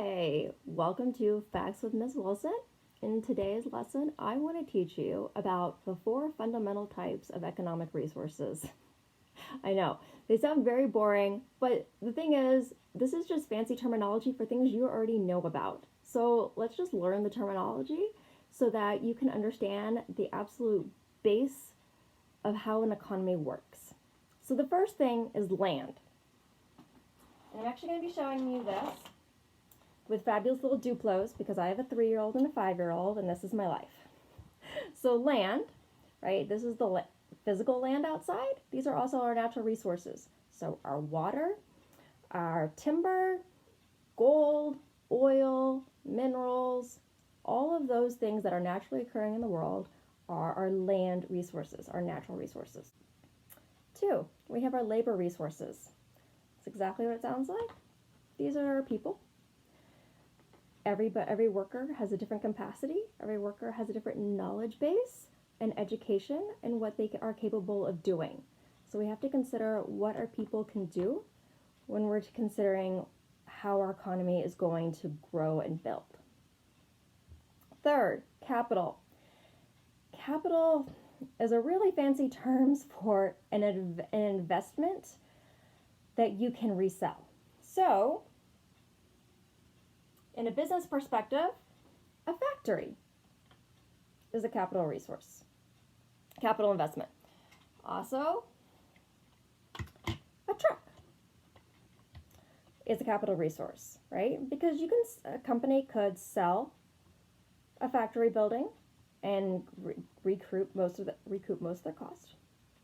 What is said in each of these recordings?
Hi, welcome to Facts with Ms. Wilson. In today's lesson, I want to teach you about the 4 fundamental types of economic resources. I know, they sound very boring, but the thing is, this is just fancy terminology for things you already know about. So let's just learn the terminology so that you can understand the absolute base of how an economy works. So the first thing is land. And I'm actually going to be showing you this with fabulous little duplos because I have a 3-year-old and a 5-year-old, and this is my life. So land, right? This is the physical land outside. These are also our natural resources. So our water, our timber, gold, oil, minerals, all of those things that are naturally occurring in the world are our land resources, our natural resources. 2, we have our labor resources. That's exactly what it sounds like. These are our people. Every worker has a different capacity. Every worker has a different knowledge base and education and what they are capable of doing. So we have to consider what our people can do when we're considering how our economy is going to grow and build. 3rd, capital. Capital is a really fancy term for an investment that you can resell. So, in a business perspective, a factory is a capital resource, capital investment. Also, a truck is a capital resource, right? Because a company could sell a factory building and recoup most of their cost.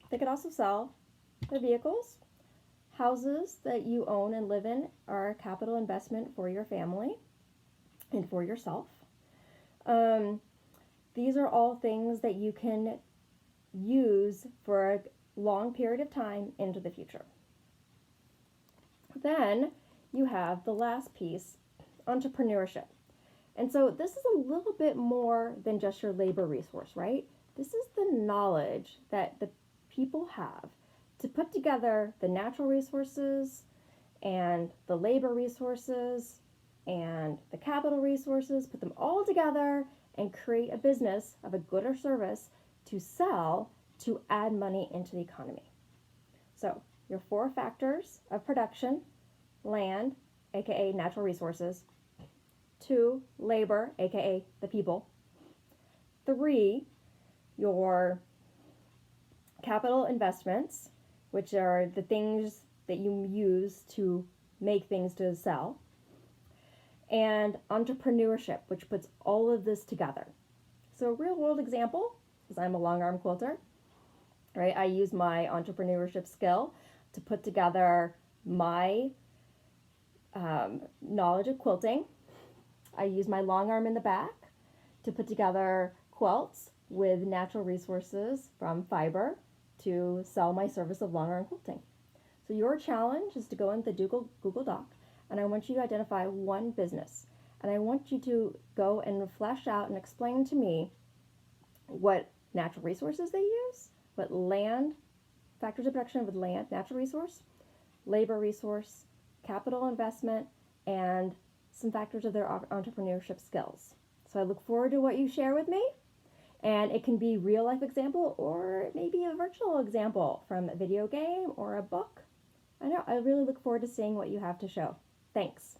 They could also sell their vehicles. Houses that you own and live in are a capital investment for your family and for yourself. These are all things that you can use for a long period of time into the future. Then you have the last piece, entrepreneurship. And so this is a little bit more than just your labor resource, right? This is the knowledge that the people have to put together the natural resources and the labor resources and the capital resources, put them all together and create a business of a good or service to sell to add money into the economy. So your 4 factors of production: land, aka natural resources; 2, labor, aka the people; 3, your capital investments, which are the things that you use to make things to sell; and entrepreneurship, which puts all of this together. So a real world example, because I'm a long arm quilter, right? I use my entrepreneurship skill to put together my knowledge of quilting. I use my long arm in the back to put together quilts with natural resources from fiber to sell my service of long arm quilting. So your challenge is to go into the Google Doc, and I want you to identify one business. And I want you to go and flesh out and explain to me what natural resources they use, what land, factors of production with land, natural resource, labor resource, capital investment, and some factors of their entrepreneurship skills. So I look forward to what you share with me. And it can be real life example or maybe a virtual example from a video game or a book. I really look forward to seeing what you have to show. Thanks.